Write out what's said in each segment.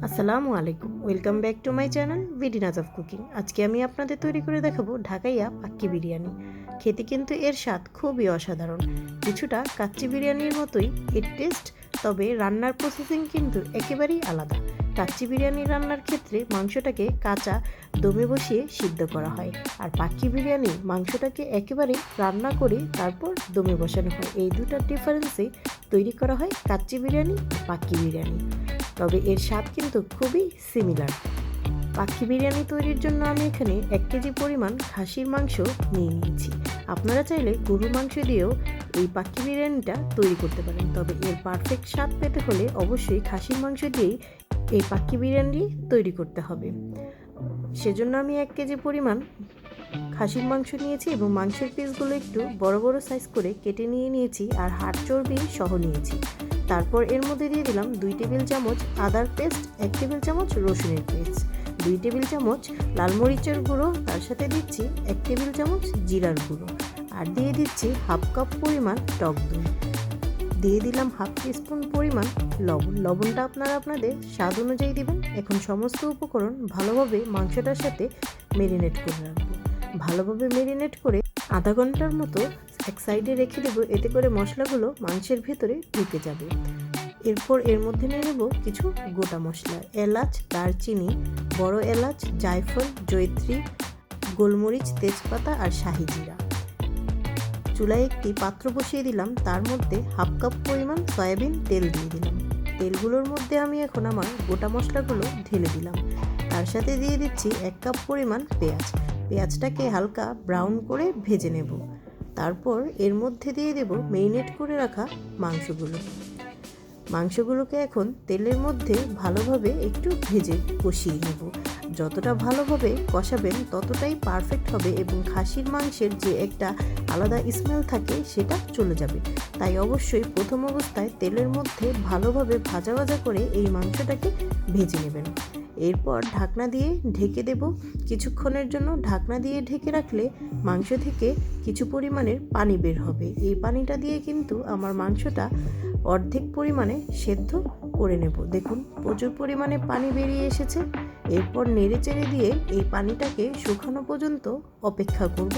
আসসালামু আলাইকুম, welcome back to my channel ভিডিনাজ অফ কুকিং। আজকে আমি আপনাদের তৈরি করে দেখাবো ঢাকাইয়া পাক্কি বিরিয়ানি। খেতে কিন্তু এর স্বাদ খুবই অসাধারণ, কিছুটা কাচ্চি বিরিয়ানির মতোই এর টেস্ট, তবে রান্নার প্রসেসিং কিন্তু একেবারেই আলাদা। কাচ্চি বিরিয়ানি রান্নার ক্ষেত্রে মাংসটাকে কাঁচা দমে বসিয়ে সিদ্ধ করা হয়, আর পাক্কি বিরিয়ানি মাংসটাকে একেবারে রান্না করে তারপর দমে বসানো হয়। এই দুটার ডিফারেন্সে তৈরি করা হয় কাচ্চি বিরিয়ানি, পাক্কি বিরিয়ানি, তবে এর স্বাদ কিন্তু খুবই সিমিলার। পাক্কি বিরিয়ানি তৈরির জন্য আমি এখানে 1 কেজি পরিমাণ খাসির মাংস নিয়ে নিয়েছি। আপনারা চাইলে গরুর মাংস দিয়েও এই পাক্কি বিরিয়ানিটা তৈরি করতে পারেন, তবে এর পারফেক্ট স্বাদ পেতে হলে অবশ্যই খাসির মাংস দিয়েই এই পাক্কি বিরিয়ানি তৈরি করতে হবে। সেজন্য আমি 1 কেজি পরিমাণ খাসির মাংস নিয়েছি এবং মাংসের পিসগুলো একটু বড় বড় সাইজ করে কেটে নিয়েছি, আর হাড় চর্বি সহ নিয়েছি। তারপর এর মধ্যে দিয়ে দিলাম 2 টেবিল চামচ আদার পেস্ট, 1 টেবিল চামচ রসুনের পেস্ট, 2 টেবিল চামচ লাল মরিচের গুঁড়ো, তার সাথে দিচ্ছি 1 টেবিল চামচ জিরার গুঁড়ো, আর দিয়ে দিচ্ছি হাফ কাপ পরিমাণ টক দই, দিয়ে দিলাম হাফ টিস্পুন পরিমাণ লবণ। লবণটা আপনারা আপনাদের স্বাদ অনুযায়ী দিবেন। এখন সমস্ত উপকরণ ভালোভাবে মাংসটার সাথে ম্যারিনেট করে রাখবো। ভালোভাবে ম্যারিনেট করে আধা ঘন্টার মতো এক সাইডে রেখে দেবো, এতে করে মশলাগুলো মাংসের ভেতরে ঢুকে যাবে। এরপর এর মধ্যে নিয়ে নেব কিছু গোটা মশলা: এলাচ, দারচিনি, বড় এলাচ, জায়ফল, জয়ত্রী, গোলমরিচ, তেজপাতা আর শাহি জিরা। চুলায় একটি পাত্র বসিয়ে দিলাম, তার মধ্যে হাফ কাপ পরিমাণ সয়াবিন তেল দিয়ে দিলাম। তেলগুলোর মধ্যে আমি এখন আমার গোটা মশলাগুলো ঢেলে দিলাম। তার সাথে দিয়ে দিচ্ছি 1 কাপ পরিমাণ পেঁয়াজ। পেঁয়াজটাকে হালকা ব্রাউন করে ভেজে নেব। তারপর এর মধ্যে দিয়ে দেব ম্যারিনেট করে রাখা মাংসগুলোকে এখন তেলের মধ্যে ভালোভাবে একটু ভেজে কষিয়ে নেব। যতটা ভালোভাবে কষাবেন ততটাই পারফেক্ট হবে এবং খাসির মাংসের যে একটা আলাদা স্মেল থাকে সেটা চলে যাবে। তাই অবশ্যই প্রথম অবস্থায় তেলের মধ্যে ভালোভাবে ভাজা করে এই মাংসটাকে ভেজে নেবেন। এরপর ঢাকনা দিয়ে ঢেকে দেব। কিছুক্ষণের জন্য ঢাকনা দিয়ে ঢেকে রাখলে মাংস থেকে কিছু পরিমাণের পানি বের হবে। এই পানিটা দিয়ে কিন্তু আমার মাংসটা অর্ধেক পরিমাণে সেদ্ধ করে নেব। দেখুন, প্রচুর পরিমাণে পানি বেরিয়ে এসেছে। এরপর নেড়ে চেড়ে দিয়ে এই পানিটাকে শুকানো পর্যন্ত অপেক্ষা করব।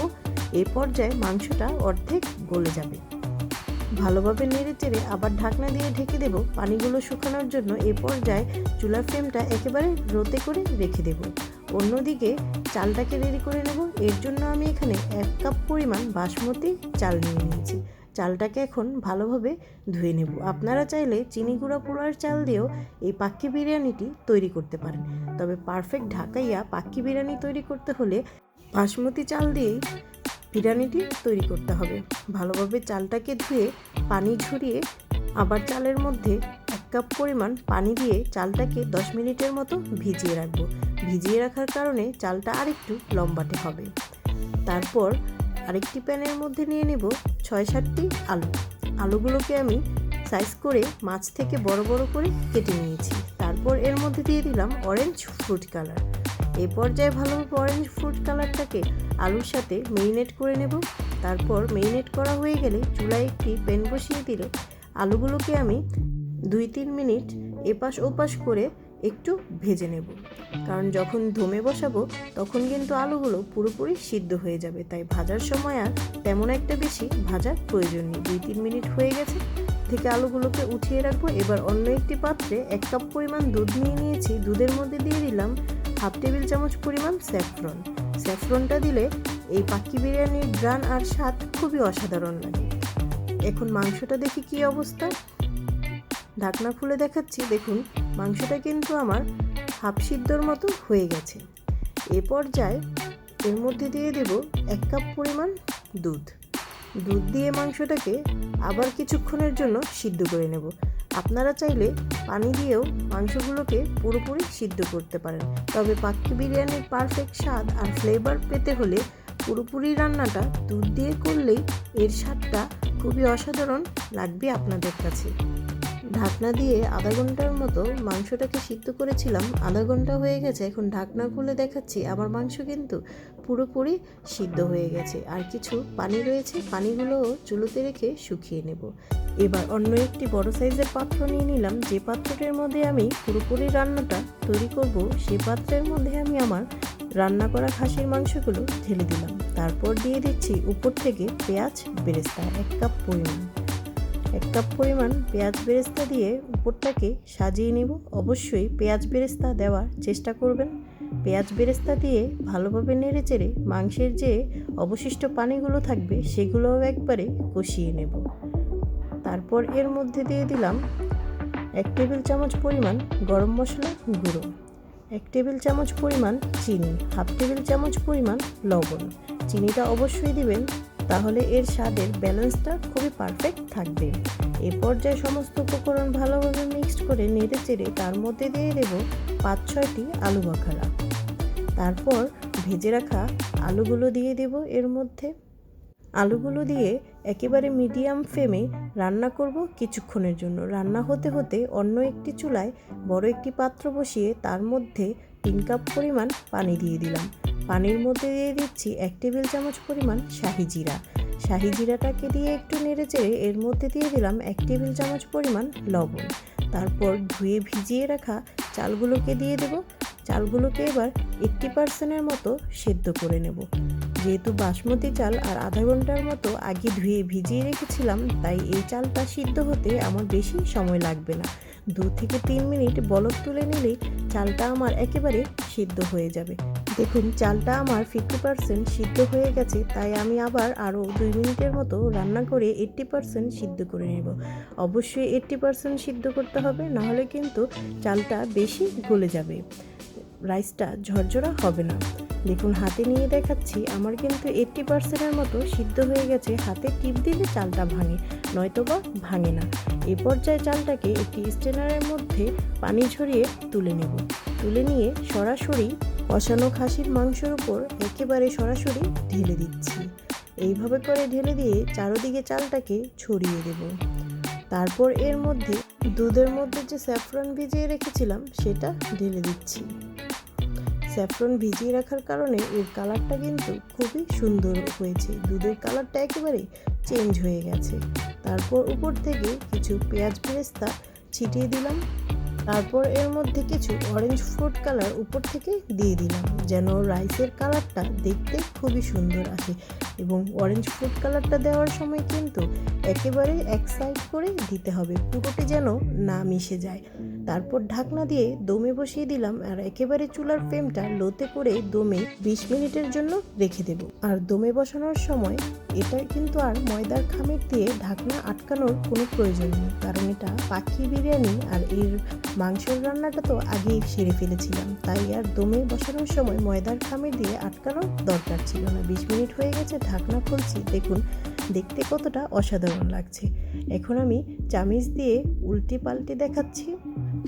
এই পর্যায়ে মাংসটা অর্ধেক গলে যাবে। ভালোভাবে নেড়ে চেড়ে আবার ঢাকনা দিয়ে ঢেকে দেব পানিগুলো শুকানোর জন্য। এই পর্যায়ে চুলার ফ্লেমটা একেবারে লোতে করে রেখে দেব। অন্যদিকে চালটাকে রেডি করে নেব। এর জন্য আমি এখানে 1 কাপ পরিমাণ বাসমতি চাল নিয়ে নিয়েছি। চালটাকে এখন ভালোভাবে ধুয়ে নেব। আপনারা চাইলে চিনি গুঁড়া পোড়ার চাল দিয়েও এই পাক্কি বিরিয়ানিটি তৈরি করতে পারেন, তবে পারফেক্ট ঢাকাইয়া পাক্কি বিরিয়ানি তৈরি করতে হলে বাসমতি চাল দিয়েই বিরিয়ানিটি তৈরি করতে হবে। ভালোভাবে চালটাকে ধুয়ে পানি ঝরিয়ে আবার চালের মধ্যে 1 কাপ পরিমাণ পানি দিয়ে চালটাকে 10 মিনিটের মতো ভিজিয়ে রাখবো। ভিজিয়ে রাখার কারণে চালটা আরেকটু লম্বাটে হবে। তারপর আরেকটি প্যানের মধ্যে নিয়ে নেব 6-7টি আলু। আলুগুলোকে আমি সাইজ করে মাছ থেকে বড় বড় করে কেটে নিয়েছি। তারপর এর মধ্যে দিয়ে দিলাম অরেঞ্জ ফুড কালার। এই পর্যায়ে ভালোভাবে অরেঞ্জ ফুড কালারটাকে আলুর সাথে ম্যারিনেট করে নেব। তারপর ম্যারিনেট করা হয়ে গেলে চুলায় একটি প্যান বসিয়ে দিলে আলুগুলোকে আমি 2-3 মিনিট এপাশ ওপাশ করে একটু ভেজে নেব, কারণ যখন দমে বসাবো তখন কিন্তু আলুগুলো পুরোপুরি সিদ্ধ হয়ে যাবে। তাই ভাজার সময় আর তেমন একটা বেশি ভাজার প্রয়োজন নেই। 2-3 মিনিট হয়ে গেছে থেকে আলুগুলোকে উঠিয়ে রাখবো। এবার অন্য একটি পাত্রে 1 কাপ পরিমাণ দুধ নিয়ে নিয়েছি। দুধের মধ্যে দিয়ে দিলাম হাফ টেবিল চামচ পরিমাণ স্যাফরন। স্যাফরনটা দিলে এই পাক্কি বিরিয়ানির গ্রান আর স্বাদ খুবই অসাধারণ লাগে। এখন মাংসটা দেখি কি অবস্থা। ঢাকনা খুলে দেখাচ্ছি। দেখুন, মাংসটা কিন্তু আমার হাফ সিদ্ধর মতো হয়ে গেছে। এ পর্যায়ে এর মধ্যে দিয়ে দেব 1 কাপ পরিমাণ দুধ দিয়ে মাংসটাকে আবার কিছুক্ষণের জন্য সিদ্ধ করে নেব। আপনারা চাইলে পানি দিয়েও মাংসগুলোকে পুরোপুরি সিদ্ধ করতে পারেন, তবে পাক্কি বিরিয়ানির পারফেক্ট স্বাদ আর ফ্লেভার পেতে হলে পুরোপুরি রান্নাটা দুধ দিয়ে করলেই এর স্বাদটা খুবই অসাধারণ লাগবে আপনাদের কাছে। ঢাকনা দিয়ে আধা ঘন্টার মতো মাংসটাকে সিদ্ধ করেছিলাম। আধা ঘন্টা হয়ে গেছে, এখন ঢাকনা খুলে দেখাচ্ছি আমার মাংস কিন্তু পুরোপুরি সিদ্ধ হয়ে গেছে। আর কিছু পানি রয়েছে, পানিগুলোও চুলোতে রেখে শুকিয়ে নেব। এবার অন্য একটি বড় সাইজের পাত্র নিয়ে নিলাম। যে পাত্রটির মধ্যে আমি পুরোপুরি রান্নাটা তৈরি করব, সেই পাত্রের মধ্যে আমি আমার রান্না করা খাসির মাংসগুলো ঢেলে দিলাম। তারপর দিয়ে দিচ্ছি উপর থেকে পেঁয়াজ বেরেস্তা 1 কাপ পরিমাণ। 1 কাপ পরিমাণ পেঁয়াজ বেরেস্তা দিয়ে উপরটাকে সাজিয়ে নেব। অবশ্যই পেঁয়াজ বেরেস্তা দেওয়ার চেষ্টা করবেন। পেঁয়াজ বেরেস্তা দিয়ে ভালোভাবে নেড়েচেড়ে মাংসের যে অবশিষ্ট পানিগুলো থাকবে সেগুলোও একবারে কষিয়ে নেব। তারপর এর মধ্যে দিয়ে দিলাম 1 টেবিল চামচ পরিমাণ গরম মশলা গুঁড়ো, 1 টেবিল চামচ পরিমাণ চিনি, 1/2 টেবিল চামচ পরিমাণ লবণ। চিনিটা অবশ্যই দিবেন, তাহলে এর স্বাদের ব্যালেন্সটা খুবই পারফেক্ট থাকবে। এই পর্যায়ে সমস্ত উপকরণ ভালোভাবে মিক্সড করে নেড়ে চেড়ে তার মধ্যে দিয়ে দেব 5-6টি আলু বাখারা। তারপর ভেজে রাখা আলুগুলো দিয়ে দেব এর মধ্যে। আলুগুলো দিয়ে একেবারে মিডিয়াম ফ্লেমে রান্না করব কিছুক্ষণের জন্য। রান্না হতে হতে অন্য একটি চুলায় বড় একটি পাত্র বসিয়ে তার মধ্যে 3 কাপ পরিমাণ পানি দিয়ে দিলাম। পানির মধ্যে দিয়ে দিচ্ছি 1 টেবিল চামচ পরিমাণ শাহি জিরা। শাহি জিরাটাকে দিয়ে একটু নেড়েচেড়ে এর মধ্যে দিয়ে দিলাম 1 টেবিল চামচ পরিমাণ লবণ। তারপর ধুয়ে ভিজিয়ে রাখা চালগুলোকে দিয়ে দেব। চালগুলোকে এবার 80% মতো সেদ্ধ করে নেব। যেহেতু বাসমতি চাল আর আধা ঘন্টার মতো আগে ধুয়ে ভিজিয়ে রেখেছিলাম, তাই এই চালটা সিদ্ধ হতে আমার বেশি সময় লাগবে না। 2 থেকে 3 মিনিট বলক তুলে নিলেই চালটা আমার একেবারে সিদ্ধ হয়ে যাবে। দেখুন চালটা আমার 50% সিদ্ধ হয়ে গেছে, তাই আমি আবার আরও 2 মিনিটের মতো রান্না করে 80% সিদ্ধ করে নেব। অবশ্যই 80% সিদ্ধ করতে হবে, নাহলে কিন্তু চালটা বেশি গলে যাবে, রাইসটা ঝরঝরা হবে না। দেখুন হাতে নিয়ে দেখাচ্ছি, আমার কিন্তু 80%-এর মতো সিদ্ধ হয়ে গেছে। হাতে টিপ দিলে চালটা ভাঙে, নয়তোবা ভাঙে না। এই পর্যায়ে চালটাকে একটি স্ট্রেনারের মধ্যে পানি ঝরিয়ে তুলে নেব। তুলে নিয়ে সরাসরি কষানো খাসির মাংসের উপর একেবারে সরাসরি ঢেলে দিচ্ছি। এইভাবে করে ঢেলে দিয়ে চারদিকে চালটাকে ছড়িয়ে দেব। তারপর এর মধ্যে দুধের মধ্যে যে স্যাফরন ভিজিয়ে রেখেছিলাম সেটা ঢেলে দিচ্ছি। স্যাফরন ভিজিয়ে রাখার কারণে এর কালারটা কিন্তু খুবই সুন্দর হয়েছে। দুধের কালারটা একেবারে চেঞ্জ হয়ে গেছে। তারপর উপর থেকে কিছু পেঁয়াজ বেরেস্তা ছিটিয়ে দিলাম। তারপর এর মধ্যে কিছু অরেঞ্জ ফুড কালার উপর থেকে দিয়ে দিলাম, যেন রাইসের কালারটা দেখতে খুবই সুন্দর আসে। এবং অরেঞ্জ ফুড কালারটা দেওয়ার সময় কিন্তু একেবারে এক সাইড করে দিতে হবে, পুরোটি যেন না মিশে যায়। তারপর ঢাকনা দিয়ে দমে বসিয়ে দিলাম, আর একেবারে চুলার ফ্লেমটা লোতে করে দমে 20 মিনিটের জন্য রেখে দেব। আর দমে বসানোর সময় এটা কিন্তু আর ময়দার খামির দিয়ে ঢাকনা আটকানোর কোনো প্রয়োজন নেই, কারণ এটা পাক্কি বিরিয়ানি আর এর মাংসের রান্নাটা তো আগেই সেরে ফেলেছিলাম, তাই আর দমে বসানোর সময় ময়দার খামির দিয়ে আটকানোর দরকার ছিল না। 20 মিনিট হয়ে গেছে, ঢাকনা খুলছি। দেখুন দেখতে কতটা অসাধারণ লাগছে। এখন আমি চামিচ দিয়ে উল্টে পাল্টে দেখাচ্ছি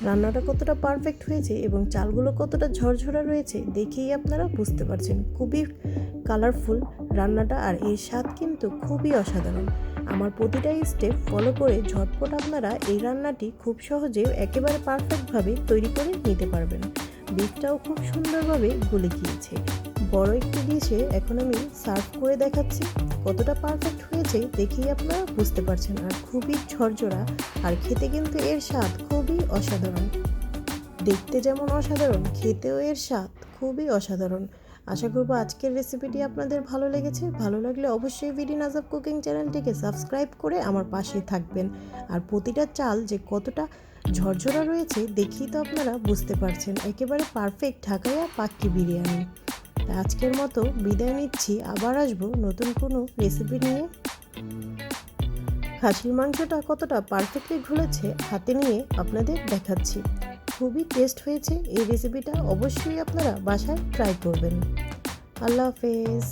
রান্নাটা কতটা পারফেক্ট হয়েছে এবং চালগুলো কতটা ঝরঝরা রয়েছে, দেখেই আপনারা বুঝতে পারছেন। খুবই কালারফুল রান্নাটা, আর এর স্বাদ কিন্তু খুবই অসাধারণ। আমার প্রতিটা স্টেপ ফলো করে ঝটপট আপনারা এই রান্নাটি খুব সহজে একেবারে পারফেক্টভাবে তৈরি করে নিতে পারবেন। বিফটাও খুব সুন্দরভাবে গলে গিয়েছে। বড় একটি ডিশে এখন আমি সার্ভ করে দেখাচ্ছি। কতটা পারফেক্ট হয়েছে দেখেই আপনারা বুঝতে পারছেন, আর খুবই ঝরঝরা, আর খেতে কিন্তু এর স্বাদ খুবই অসাধারণ। দেখতে যেমন অসাধারণ, খেতেও এর স্বাদ খুবই অসাধারণ। আশা করব আজকের রেসিপিটি আপনাদের ভালো লেগেছে। ভালো লাগলে অবশ্যই ভিডি নাজাব কুকিং চ্যানেলটিকে সাবস্ক্রাইব করে আমার পাশে থাকবেন। আর প্রতিটা চাল যে কতটা ঝরঝরা রয়েছে দেখেই তো আপনারা বুঝতে পারছেন, একেবারে পারফেক্ট ঢাকাইয়া পাক্কি বিরিয়ানি। আজকের মতো বিদায় নিচ্ছি, আবার আসবো নতুন কোনো রেসিপি নিয়ে। খাসির মাংসটা কতটা পারফেক্টলি ঘুরেছে হাতে নিয়ে আপনাদের দেখাচ্ছি। খুবই টেস্ট হয়েছে এই রেসিপিটা, অবশ্যই আপনারা বাসায় ট্রাই করবেন। আল্লাহ হাফেজ।